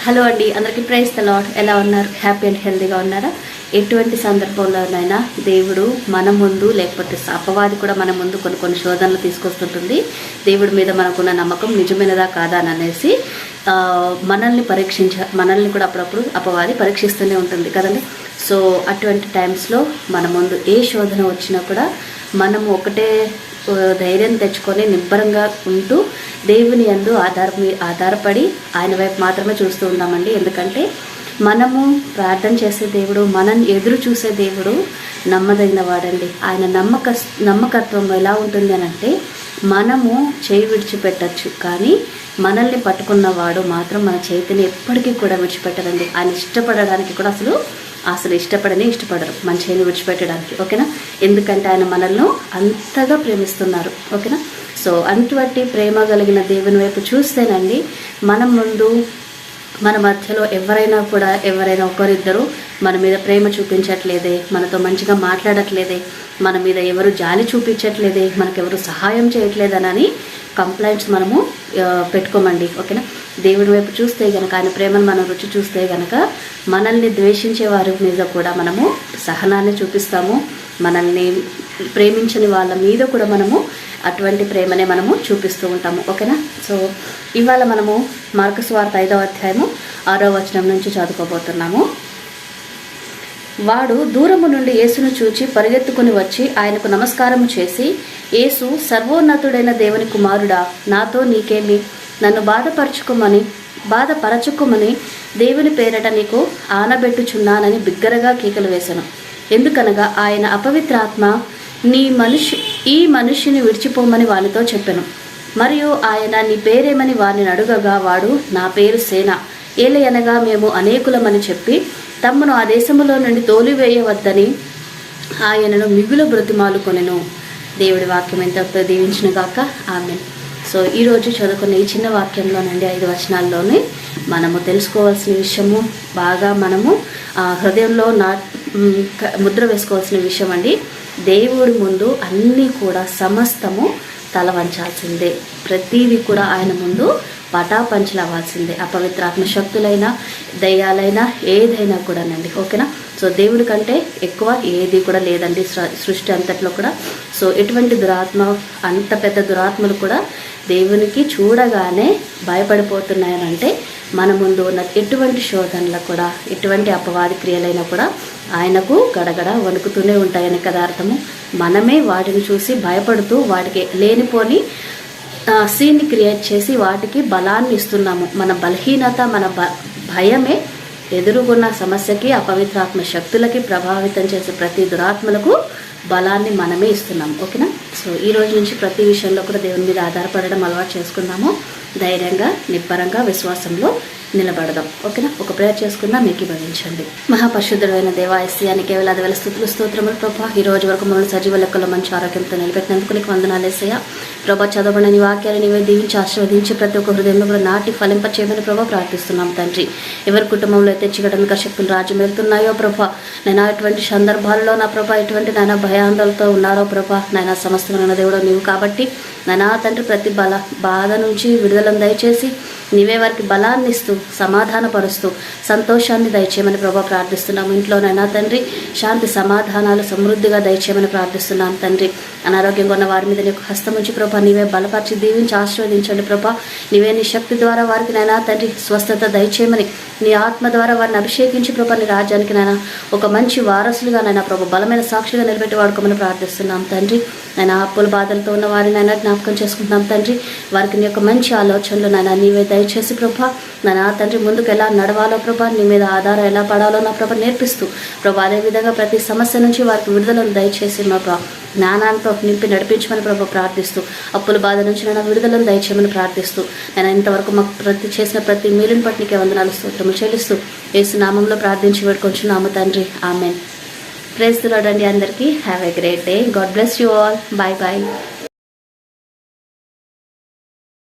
Hello అండి, అందరికీ praise the lord. ఎలా ఉన్నారు? హ్యాపీ అండ్ హెల్తీగా ఉన్నారా? ఎటువంటి సందర్భంలోనైనా దేవుడు మన ముందు, లేకపోతే అపవాది కూడా మన ముందు కొన్ని శోధనలు తీసుకొస్తుంటుంది. దేవుడి మీద మనకున్న నమ్మకం నిజమైనదా కాదా అని అనేసి మనల్ని కూడా అప్పుడప్పుడు అపవాది పరీక్షిస్తూనే ఉంటుంది కదండి. సో అటువంటి టైమ్స్లో మన ముందు ఏ శోధన వచ్చినా కూడా మనము ఒకటే ధైర్యం తెచ్చుకొని నిబ్బరంగా ఉంటూ దేవుని యందు ఆధారపడి ఆయన వైపు మాత్రమే చూస్తూ ఉన్నామండి. ఎందుకంటే మనము ప్రార్థన చేసే దేవుడు, మనం ఎదురు చూసే దేవుడు నమ్మదగిన వాడండి. ఆయన నమ్మకత్వం ఎలా ఉంటుంది అని అంటే, మనము చేయి విడిచిపెట్టచ్చు, కానీ మనల్ని పట్టుకున్నవాడు మాత్రం మన చేతిని ఎప్పటికీ కూడా విడిచిపెట్టదండి. ఆయన ఇష్టపడడానికి కూడా అసలు ఇష్టపడరు మన చేతిని విడిచిపెట్టడానికి. ఓకేనా? ఎందుకంటే ఆయన మనల్ని అంతగా ప్రేమిస్తున్నారు. ఓకేనా? సో అటువంటి ప్రేమ కలిగిన దేవుని వైపు చూస్తేనండి, మన మధ్యలో ఎవరైనా ఒకరిద్దరు మన మీద ప్రేమ చూపించట్లేదే, మనతో మంచిగా మాట్లాడట్లేదే, మన మీద ఎవరు జాలి చూపించట్లేదే, మనకెవరు సహాయం చేయట్లేదనని కంప్లైంట్స్ మనము పెట్టుకోమండి. ఓకేనా? దేవుడి వైపు చూస్తే కనుక, ఆయన ప్రేమను మనం రుచి చూస్తే కనుక, మనల్ని ద్వేషించే వారి మీద కూడా మనము సహనాన్ని చూపిస్తాము. మనల్ని ప్రేమించని వాళ్ళ మీద కూడా మనము అటువంటి ప్రేమనే మనము చూపిస్తూ ఉంటాము. ఓకేనా? సో ఇవాళ మనము మార్కు సువార్త 5వ అధ్యాయము 6వ వచనం నుంచి చదువుకోబోతున్నాము. వాడు దూరము నుండి యేసును చూచి పరిగెత్తుకుని వచ్చి ఆయనకు నమస్కారము చేసి, యేసు, సర్వోన్నతుడైన దేవుని కుమారుడా, నాతో నీకేమి? నన్ను బాధపరచుకోమని దేవుని పేరట నీకు ఆనబెట్టుచున్నానని బిగ్గరగా కేకలు వేశాను. ఎందుకనగా ఆయన అపవిత్రాత్మ ఈ మనిషిని విడిచిపోమని వానితో చెప్పెను. మరియు ఆయన, నీ పేరేమని వారిని అడుగగా, వాడు, నా పేరు సేన, ఏలయనగా మేము అనేకులమని చెప్పి తమ్మును ఆ దేశములో నుండి తోలివేయవద్దని ఆయనను మిగులు బ్రతిమాలుకొనెను. దేవుడి వాక్యం ఎంత దీవించిన గాక. ఆమేన్. సో ఈరోజు చదువుకున్న ఈ చిన్న వాక్యంలోనండి 5 వచనాల్లోనే మనము తెలుసుకోవాల్సిన విషయము, బాగా మనము హృదయంలో ముద్ర వేసుకోవాల్సిన విషయం అండి. దేవుడి ముందు అన్నీ కూడా సమస్తము తల వంచాల్సిందే. ప్రతీది కూడా ఆయన ముందు పటాపంచలవ్వాల్సిందే. అపవిత్రాత్మ శక్తులైనా, దయ్యాలైనా, ఏదైనా కూడానండి. ఓకేనా? సో దేవుడి కంటే ఎక్కువ ఏది కూడా లేదండి సృష్టి అంతట్లో కూడా. సో ఎటువంటి దురాత్మ, అంత పెద్ద దురాత్మలు కూడా దేవునికి చూడగానే భయపడిపోతున్నాయనంటే, మన ముందు ఉన్న ఎటువంటి శోధనలు కూడా, ఎటువంటి అపవాది క్రియలైనా కూడా ఆయనకు గడగడ వణుకుతూనే ఉంటాయని కదా అర్థము. మనమే వాటిని చూసి భయపడుతూ వాటికి లేనిపోని సీన్ని క్రియేట్ చేసి వాటికి బలాన్ని ఇస్తున్నాము. మన బలహీనత, మన భయమే ఎదురుగున్న సమస్యకి, అపవిత్రాత్మ శక్తులకి ప్రభావితం చేసే ప్రతి దురాత్మలకు బలాన్ని మనమే ఇస్తున్నాము. ఓకేనా? సో ఈ రోజు నుంచి ప్రతి విషయంలో కూడా దేవుని మీద ఆధారపడడం అలవాటు చేసుకున్నాము. ధైర్యంగా, నిబ్బరంగా, విశ్వాసంలో నిలబడదాం. ఓకేనా? ఒక ప్రేయర్ చేసుకుందాం. మీకు భవించండి. మహాపరిశుద్ధుడైన దేవా, యేసయ్యానికి వేలాది వేల స్తుతులు, స్తోత్రములు ప్రభా. ఈ రోజు వరకు మమ్మల్ని సజీవ లెక్కలో మంచి ఆరోగ్యంతో నిలబెట్టినందుకు నీకు వందనాలు యేసయ్యా. ప్రభా, చదవబడిన నీ వాక్యాలు నీవే దీవించి ఆశీర్వదించి ప్రతి ఒక్క హృదయంలో కూడా నాటి ఫలింప చేయమని ప్రభా ప్రార్థిస్తున్నాం తండ్రి. ఎవరి కుటుంబంలో అయితే చీకటి శక్తులు రాజ్యం వెళ్తున్నాయో ప్రభా, నేను అటువంటి సందర్భాల్లో నా ప్రభా ఎటువంటి నాయన భయాందోళనతో ఉన్నారో ప్రభా, నాయన సమస్తమైన దేవుడు నీవు కాబట్టి నాయనా తండ్రి, ప్రతి బాధ నుంచి విడుదలను దయచేసి నీవే వారికి బలాన్ని ఇస్తూ, సమాధానపరుస్తూ, సంతోషాన్ని దయచేయమని ప్రభా ప్రార్థిస్తున్నాము. ఇంట్లోనైనా తండ్రి శాంతి సమాధానాలు సమృద్ధిగా దయచేయమని ప్రార్థిస్తున్నాం తండ్రి. అనారోగ్యంగా ఉన్న వారి మీద నీకు హస్తం ఉంచి ప్రభా నీవే బలపరిచి దీవించి ఆశీర్వదించండి ప్రభా. నీవే నీ శక్తి ద్వారా వారికి నైనా తండ్రి స్వస్థత దయచేయమని, నీ ఆత్మ ద్వారా వారిని అభిషేకించి ప్రభా నీ రాజ్యానికి నైనా ఒక మంచి వారసులుగా నైనా ప్రభా బలమైన సాక్షిగా నిలబెట్టి వాడుకోమని ప్రార్థిస్తున్నాం తండ్రి. నైనా అప్పుల బాధలతో ఉన్న వారినైనా జ్ఞాపకం చేసుకుంటున్నాం తండ్రి. వారికి నీ యొక్క మంచి ఆలోచనలు నైనా నీవే దయచేసి ప్రభా నా తండ్రి ముందుకు ఎలా నడవాలో ప్రభా, నీ మీద ఆధారం ఎలా పడాలో నా ప్రభా నేర్పిస్తూ ప్రభా, అదేవిధంగా ప్రతి సమస్య నుంచి వారికి విడుదలను దయచేసి మా ప్రభా జ్ఞానాలతో నింపి నడిపించమని ప్రభా ప్రార్థిస్తూ, అప్పుల బాధ నుంచి నన్ను విడుదలను దయచేయమని ప్రార్థిస్తూ, నేను ఇంతవరకు మాకు చేసిన ప్రతి మేలుని బట్టి నీకే వందనాలు స్తోత్రములు చెల్లిస్తూ యేసు నామంలో ప్రార్థించి వేడుకొంచున్నాము తండ్రి. ఆమెన్. ప్రైజ్ ది లార్డ్ అండి. అందరికీ have a great day. God bless you all. Bye bye.